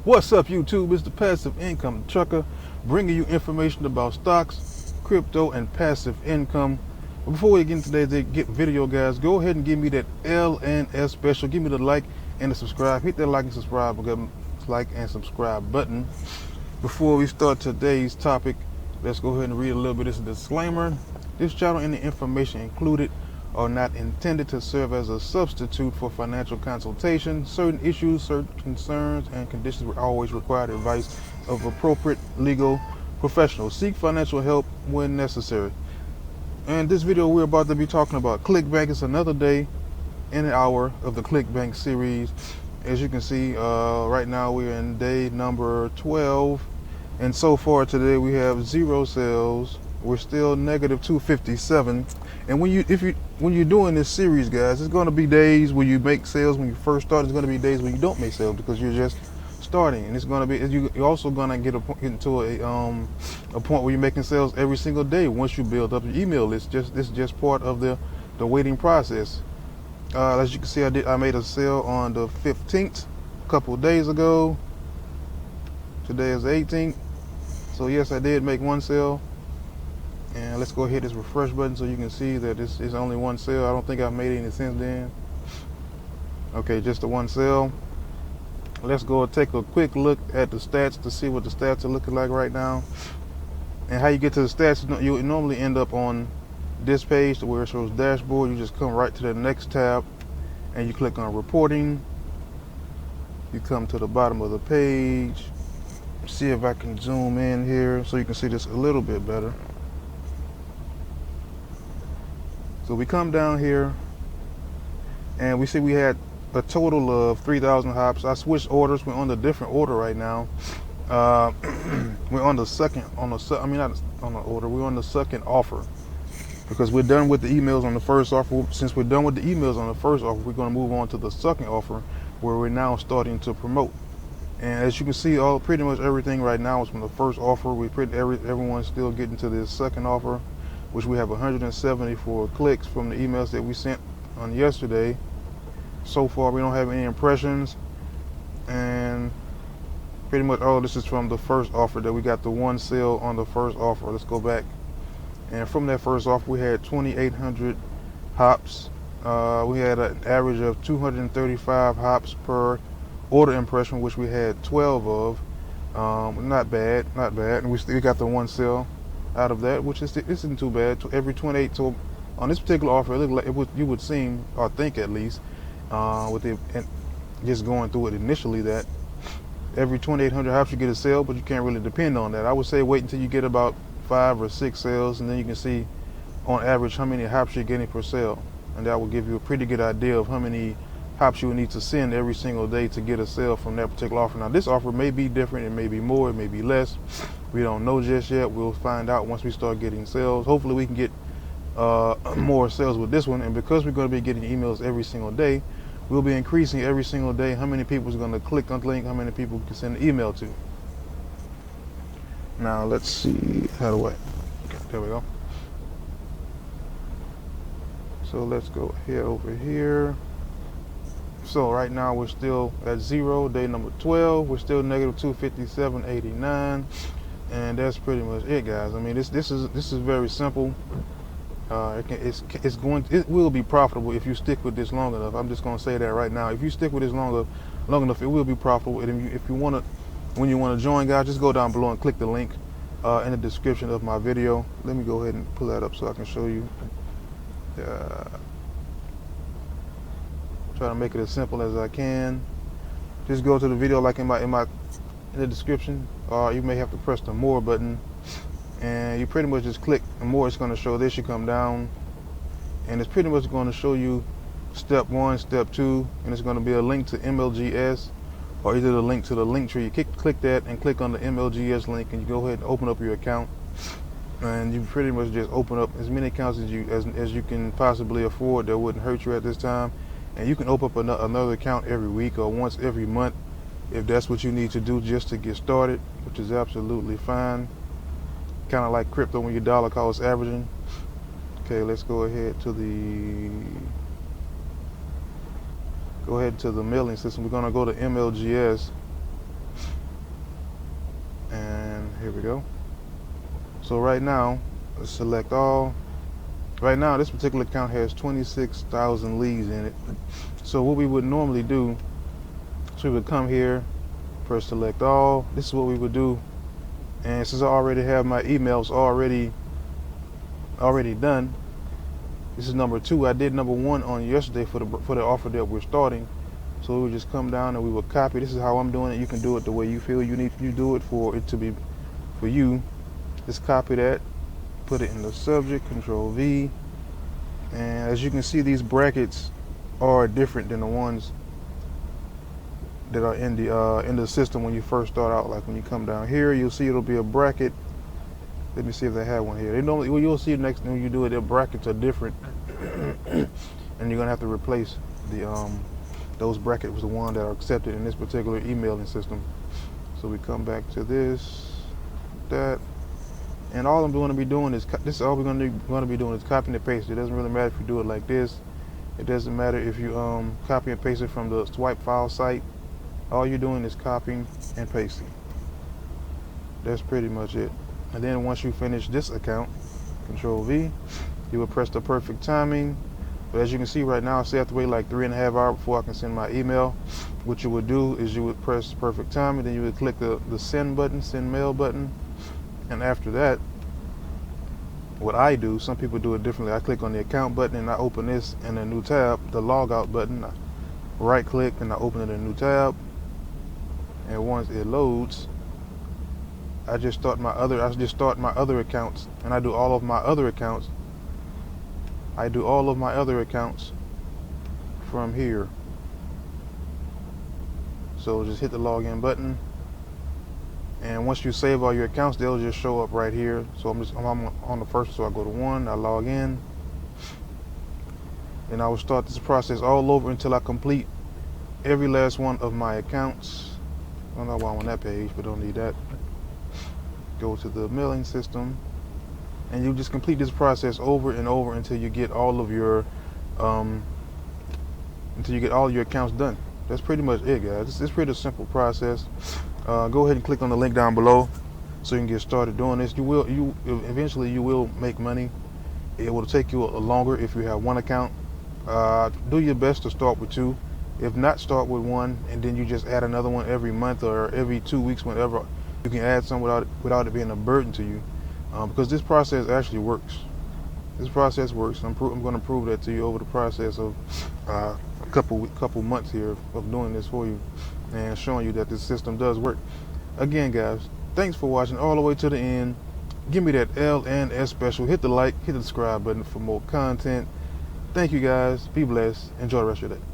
What's up, YouTube? It's the Passive Income Trucker, bringing you information about stocks, crypto, and passive income. But before we get into today's video, guys, go ahead and give me that LNS special. Give me the like and the subscribe. Hit that like and subscribe button. Before we start today's topic, let's go ahead and read a little bit of this disclaimer. This channel and the information included are not intended to serve as a substitute for financial consultation. Certain issues, certain concerns, and conditions will always require the advice of appropriate legal professionals. Seek financial help when necessary. And this video, we're about to be talking about ClickBank. It's another day in an hour of the ClickBank series. As you can see, right now we're in day number 12. And so far today we have 0 sales. We're still negative 257. And when you're doing this series, guys, it's going to be days where you make sales when you first start. It's going to be days when you don't make sales because you're just starting. And it's going to be you're also going to get into a point where you're making sales every single day once you build up your email list. This is just part of the waiting process. As you can see, I made a sale on the 15th a couple of days ago. Today is the 18th. So yes, I did make one sale. And let's go hit this refresh button so you can see that this is only one sale. I don't think I've made any since then. Okay, just the one sale. Let's go take a quick look at the stats to see what the stats are looking like right now. And how you get to the stats, you normally end up on this page where it shows dashboard. You just come right to the next tab and you click on reporting. You come to the bottom of the page. See if I can zoom in here so you can see this a little bit better. So we come down here and we see we had a total of 3,000 hops. I switched orders. We're on the different order right now. We're on the second, not on the order. We're on the second offer because we're done with the emails on the first offer. Since we're done with the emails on the first offer, we're going to move on to the second offer where we're now starting to promote. And as you can see, pretty much everything right now is from the first offer. Everyone's still getting to this second offer, which we have 174 clicks from the emails that we sent on yesterday. So far, we don't have any impressions, and pretty much all this is from the first offer that we got the one sale on the first offer. Let's go back. And from that first offer, we had 2,800 hops. We had an average of 235 hops per order impression, which we had 12 of. Not bad. And we got the one sale out of that, which isn't too bad. Every 28. So on this particular offer, it looked like you would seem, or think at least, just going through it initially, that every 2,800 hops you get a sale, but you can't really depend on that. I would say wait until you get about 5 or 6 sales, and then you can see on average how many hops you're getting per sale, and that will give you a pretty good idea of how many hops you would need to send every single day to get a sale from that particular offer. Now this offer may be different, it may be more, it may be less. We don't know just yet. We'll find out once we start getting sales. Hopefully we can get more sales with this one, and because we're going to be getting emails every single day, we'll be increasing every single day how many people is going to click on the link, how many people we can send an email to. Now let's see, how do I, okay, there we go. So let's go ahead over here. So right now we're still at 0, day number 12. We're still negative 257.89, and that's pretty much it, guys. I mean, this is very simple. It will be profitable if you stick with this long enough. I'm just going to say that right now. If you stick with this long enough, it will be profitable. And if you want to, when you want to join, guys, just go down below and click the link in the description of my video. Let me go ahead and pull that up so I can show you. Try to make it as simple as I can. Just go to the video like in the description, or you may have to press the more button, and you pretty much just click the more. It's going to show this. You come down, and it's pretty much going to show you step 1, step 2, and it's going to be a link to MLGS, or either the link to the link tree. You click that and click on the MLGS link, and you go ahead and open up your account, and you pretty much just open up as many accounts as you can possibly afford that wouldn't hurt you at this time. And you can open up another account every week or once every month if that's what you need to do just to get started, which is absolutely fine. Kind of like crypto when your dollar cost averaging. Okay, let's go ahead to the mailing system. We're going to go to MLGS. And here we go. So right now, let's select all. Right now, this particular account has 26,000 leads in it. So what we would normally do, so we would come here, press select all. This is what we would do. And since I already have my emails already done, this is number 2. I did number 1 on yesterday for the offer that we're starting. So we would just come down and we would copy. This is how I'm doing it. You can do it the way you feel you do it for it to be for you. Just copy that, put it in the subject, Control V. And as you can see, these brackets are different than the ones that are in the system when you first start out. Like when you come down here, you'll see it'll be a bracket. Let me see if they have one here. They normally, well, you'll see next when you do it, the brackets are different, and you're gonna have to replace those brackets with the ones that are accepted in this particular emailing system. So we come back to this, that, and all I'm going to be doing is this is all we're going to be doing is copying and pasting. It doesn't really matter if you do it like this. It doesn't matter if you copy and paste it from the swipe file site. All you're doing is copying and pasting. That's pretty much it. And then once you finish this account, Control V, you will press the perfect timing. But as you can see right now, I still have to wait like 3.5 hours before I can send my email. What you would do is you would press perfect timing, then you would click the send button, send mail button. And after that, what I do, some people do it differently. I click on the account button and I open this in a new tab, the logout button. I right click and I open it in a new tab. And once it loads, I just start my other accounts, and I do all of my other accounts. I do all of my other accounts from here. So just hit the login button, and once you save all your accounts, they'll just show up right here. So I'm on the first, so I go to 1, I log in, and I will start this process all over until I complete every last one of my accounts. I don't know why I'm on that page, but don't need that. Go to the mailing system, and you just complete this process over and over until you get all of your accounts done. That's pretty much it, guys. It's pretty simple process. Go ahead and click on the link down below so you can get started doing this. Eventually you will make money. It will take you longer if you have one account. Do your best to start with 2. If not, start with 1, and then you just add another one every month or every 2 weeks, whenever. You can add some without it being a burden to you, because this process actually works. This process works. I'm going to prove that to you over the process of a couple months here of doing this for you and showing you that this system does work. Again, guys, thanks for watching all the way to the end. Give me that L and S special. Hit the like, hit the subscribe button for more content. Thank you, guys. Be blessed. Enjoy the rest of your day.